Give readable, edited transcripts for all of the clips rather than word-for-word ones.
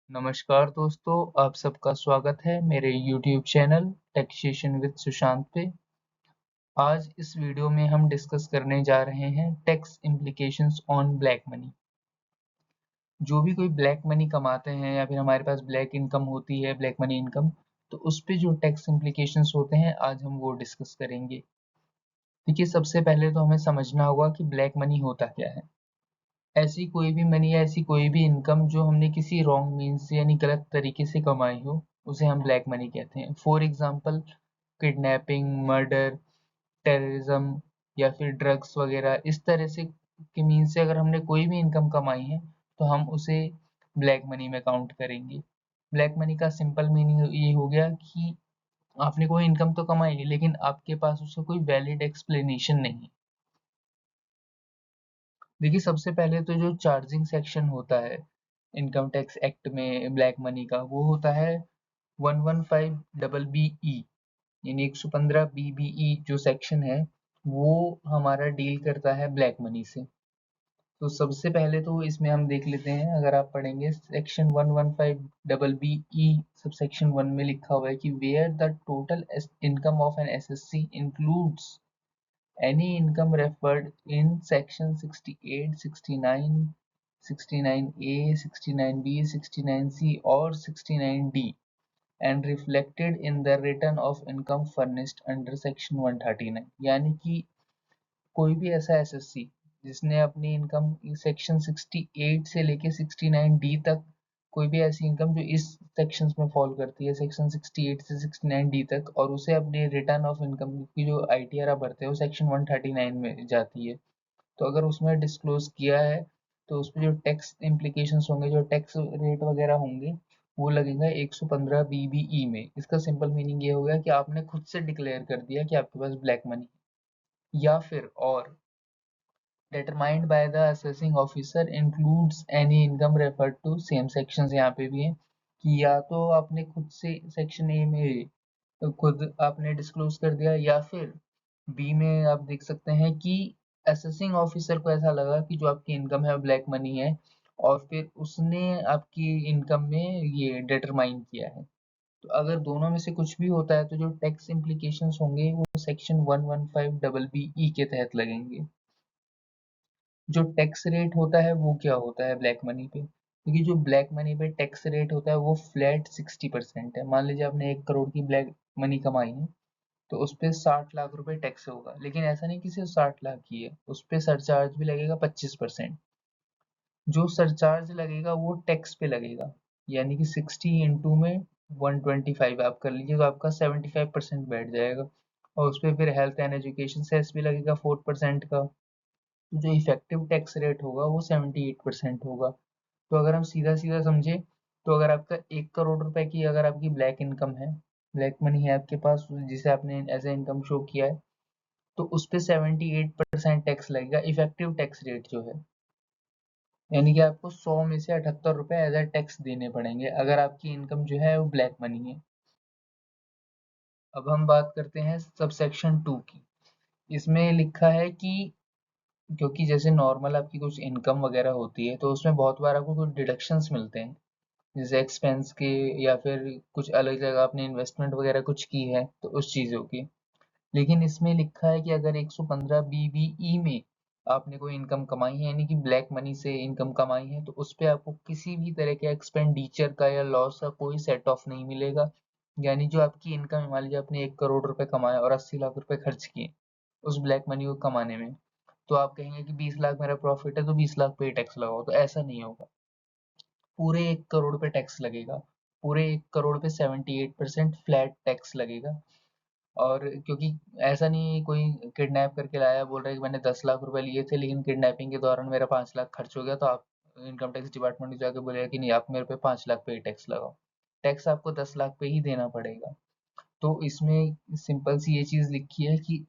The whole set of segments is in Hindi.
नमस्कार दोस्तों, आप सबका स्वागत है मेरे YouTube channel taxation with Sushant पे। आज इस वीडियो में हम डिस्कस करने जा रहे हैं tax implications on black money. जो भी कोई ब्लैक मनी कमाते हैं या फिर हमारे पास ब्लैक इनकम होती है, ब्लैक मनी इनकम, तो उस पे जो टैक्स इम्प्लीकेशंस होते हैं आज हम वो डिस्कस करेंगे। देखिए, सबसे पहले तो हमें समझना होगा कि ब्लैक मनी होता क्या है। ऐसी कोई भी मनी या ऐसी कोई भी इनकम जो हमने किसी रॉन्ग मीन्स से यानी गलत तरीके से कमाई हो, उसे हम ब्लैक मनी कहते हैं। For example, kidnapping, murder, terrorism या फिर ड्रग्स वगैरह इस तरह से के मीन्स से अगर हमने कोई भी इनकम कमाई है तो हम उसे ब्लैक मनी में काउंट करेंगे। ब्लैक मनी का सिंपल मीनिंग ये हो गया कि आपने कोई इनकम तो कमाई है लेकिन आपके पास उसका कोई वैलिड एक्सप्लेनेशन नहीं है। देखिए, सबसे पहले तो जो चार्जिंग सेक्शन होता है इनकम टैक्स एक्ट में ब्लैक मनी का, वो होता है 115 BBE, यानी 115 BBE जो सेक्शन है वो हमारा डील करता है ब्लैक मनी से। तो सबसे पहले तो इसमें हम देख लेते हैं, अगर आप पढ़ेंगे सेक्शन 115 BBE सब सेक्शन 1 में लिखा हुआ है कि where the total income of an SSC includes any income referred in section 68, 69, 69A, 69B, 69C or 69D and reflected in the return of income furnished under section 139। यानी कि कोई भी ऐसा एसएससी जिसने अपनी इनकम सेक्शन 68 से लेके 69D तक, कोई भी ऐसी इनकम जो इस सेक्शंस में फॉल करती है सेक्शन 68 से 69D तक, और उसे अपने रिटर्न ऑफ इनकम की जो आईटीआर आप भरते हो सेक्शन 139 में जाती है, तो अगर उसमें डिस्क्लोज किया है तो उस पर जो टैक्स इम्प्लीकेशंस होंगे, जो टैक्स रेट वगैरह होंगे, वो लगेगा 115 BBE में। इसका सिंपल मीनिंग ये हो गया कि आपने खुद से डिक्लेयर कर दिया कि आपके पास ब्लैक मनी है। या फिर और determined by the assessing officer includes any income referred to same sections, यहाँ पे भी है कि या तो आपने खुद से सेक्शन ए में खुद आपने डिस्क्लोज कर दिया, या फिर बी में आप देख सकते हैं कि असेसिंग ऑफिसर को ऐसा लगा कि जो आपकी इनकम है ब्लैक मनी है, और फिर उसने आपकी इनकम में ये डिटरमाइन किया है। तो अगर दोनों में से कुछ भी होता है तो जो टैक्स इम्प्लीकेशंस होंगे वो सेक्शन 115 BBE के तहत लगेंगे। जो टैक्स रेट होता है वो क्या होता है ब्लैक मनी पे, क्योंकि जो ब्लैक मनी पे टैक्स रेट होता है वो फ्लैट 60% है। मान लीजिए आपने 1 करोड़ की ब्लैक मनी कमाई है तो उस पे 60 लाख रुपए टैक्स होगा, लेकिन ऐसा नहीं कि सिर्फ 60 लाख की है, उस पे सरचार्ज भी लगेगा 25%। जो सरचार्ज लगेगा वो टैक्स पे लगेगा, यानी कि 60 इंटू में 125 आप कर लीजिए तो आपका 75% बैठ जाएगा। और उस पर फिर हेल्थ एंड एजुकेशन सेस भी लगेगा 4% का। जो इफेक्टिव टैक्स रेट होगा वो 78% होगा। तो अगर हम सीधा सीधा समझे, तो अगर आपका 1 करोड़ रुपए की अगर आपकी ब्लैक इनकम है, ब्लैक मनी है आपके पास जिसे आपने एज ए इनकम शो किया है, तो उस पे 78% टैक्स लगेगा, इफेक्टिव टैक्स रेट जो है। यानी कि आपको 100 में से 78 रुपए एज ए टैक्स देने पड़ेंगे अगर आपकी इनकम जो है वो ब्लैक मनी है। अब हम बात करते हैं सबसेक्शन 2 की। इसमें लिखा है कि क्योंकि जैसे नॉर्मल आपकी कुछ इनकम वगैरह होती है तो उसमें बहुत बार आपको कुछ डिडक्शंस मिलते हैं, जैसे एक्सपेंस के, या फिर कुछ अलग जगह आपने इन्वेस्टमेंट वगैरह कुछ की है तो उस चीज़ों की। लेकिन इसमें लिखा है कि अगर 115 BBE में आपने कोई इनकम कमाई है, यानी कि ब्लैक मनी से इनकम कमाई है, तो उस पे आपको किसी भी तरह के एक्सपेंडिचर का या लॉस का कोई सेट ऑफ नहीं मिलेगा। यानी जो आपकी इनकम है, मान लीजिए आपने 1 करोड़ रुपए कमाया और 80 लाख रुपए खर्च किए उस ब्लैक मनी को कमाने में, तो आप कहेंगे कि 20 लाख मेरा प्रॉफिट है तो 20 लाख पे टैक्स लगाओ, तो ऐसा नहीं होगा। पूरे 1 करोड़ पे टैक्स लगेगा। पूरे 1 करोड़ पे 78% फ्लैट टैक्स लगेगा। और क्योंकि ऐसा नहीं है कोई किडनैप करके लाया, बोल रहा है कि मैंने 10 लाख रुपए लिए थे लेकिन किडनैपिंग के दौरान मेरा 5 लाख खर्च हो गया, तो आप इनकम टैक्स डिपार्टमेंट में जाके बोलेगा कि नहीं, आप मेरे पे 5 लाख पे ही टैक्स लगाओ। टैक्स आपको 10 लाख पे ही देना पड़ेगा। तो इसमें सिंपल सी ये चीज लिखी है कि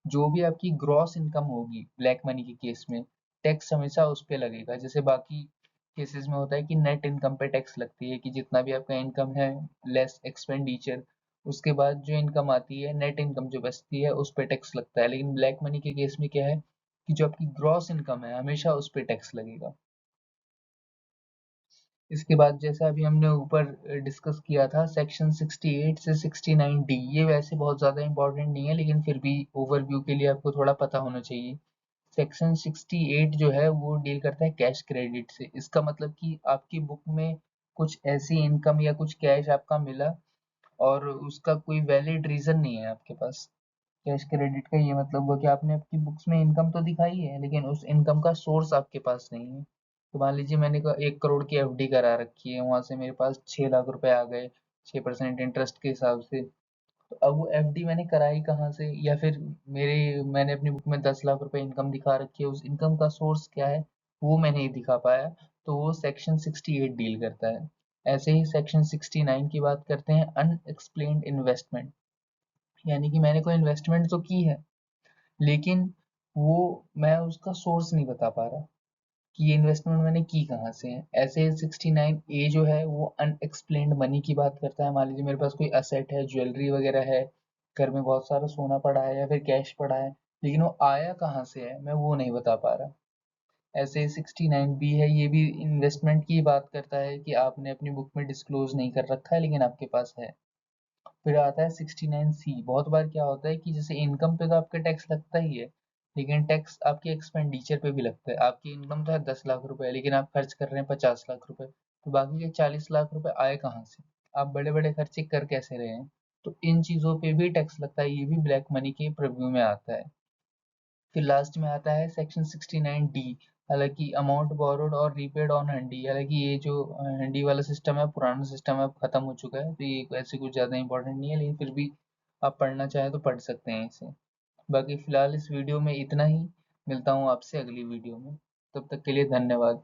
जो भी आपकी ग्रॉस इनकम होगी ब्लैक मनी के केस में, टैक्स हमेशा उस पे लगेगा। जैसे बाकी केसेस में होता है कि नेट इनकम पे टैक्स लगती है, कि जितना भी आपका इनकम है लेस एक्सपेंडिचर, उसके बाद जो इनकम आती है नेट इनकम जो बचती है उस पे टैक्स लगता है। लेकिन ब्लैक मनी के केस में क्या है कि जो आपकी ग्रॉस इनकम है हमेशा उस पे टैक्स लगेगा। इसके बाद जैसा अभी हमने ऊपर डिस्कस किया था, सेक्शन 68 से 69D, ये वैसे बहुत ज़्यादा इंपॉर्टेंट नहीं है, लेकिन फिर भी ओवरव्यू के लिए आपको थोड़ा पता होना चाहिए। सेक्शन 68 जो है वो डील करता है कैश क्रेडिट से। इसका मतलब कि आपकी बुक में कुछ ऐसी इनकम या कुछ कैश आपका मिला और उसका कोई वैलिड रीज़न नहीं है आपके पास। कैश क्रेडिट का ये मतलब हुआ कि आपने आपकी बुक्स में इनकम तो दिखाई है, लेकिन उस इनकम का सोर्स आपके पास नहीं है। तो मान लीजिए मैंने 1 करोड़ की एफडी करा रखी है, वहां से मेरे पास 6 लाख रुपए आ गए 6% इंटरेस्ट के हिसाब से। तो अब वो एफडी मैंने कराई कहाँ से, या फिर मैंने अपनी बुक में 10 लाख रुपए इनकम दिखा रखी है, उस इनकम का सोर्स क्या है वो मैं नहीं दिखा पाया। तो वो सेक्शन 68 डील करता है। ऐसे ही सेक्शन 69 की बात करते हैं, अनएक्सप्लेन्ड इन्वेस्टमेंट। यानी कि मैंने कोई इन्वेस्टमेंट तो की है, लेकिन वो मैं उसका सोर्स नहीं बता पा रहा कि ये इन्वेस्टमेंट मैंने की कहाँ से है। ऐसे 69A जो है वो अनएक्सप्लेन्ड मनी की बात करता है। मान लीजिए मेरे पास कोई असेट है, ज्वेलरी वगैरह है, घर में बहुत सारा सोना पड़ा है या फिर कैश पड़ा है, लेकिन वो आया कहाँ से है मैं वो नहीं बता पा रहा। ऐसे 69B है, ये भी इन्वेस्टमेंट की बात करता है कि आपने अपनी बुक में डिस्क्लोज नहीं कर रखा है लेकिन आपके पास है। फिर आता है 69C। बहुत बार क्या होता है कि जैसे इनकम पे तो आपका टैक्स लगता ही है, लेकिन टैक्स आपके एक्सपेंडिचर पे भी लगता है। आपकी इनकम तो है 10 लाख रुपए, लेकिन आप खर्च कर रहे हैं 50 लाख रुपए, तो बाकी के 40 लाख रुपए आए कहाँ से? आप बड़े बड़े खर्चे कर कैसे रहे हैं? तो इन चीज़ों पे भी टैक्स लगता है, ये भी ब्लैक मनी के प्रीव्यू में आता है। फिर लास्ट में आता है सेक्शन 69D। हालांकि अमाउंट बोरोड और रीपेड ऑन हंडी, हालांकि ये जो हंडी वाला सिस्टम है पुराना सिस्टम है, अब खत्म हो चुका है, तो ये ऐसे कुछ ज़्यादा इंपॉर्टेंट नहीं है, लेकिन फिर भी आप पढ़ना चाहें तो पढ़ सकते हैं इसे। बाकी फिलहाल इस वीडियो में इतना ही। मिलता हूँ आपसे अगली वीडियो में, तब तक के लिए धन्यवाद।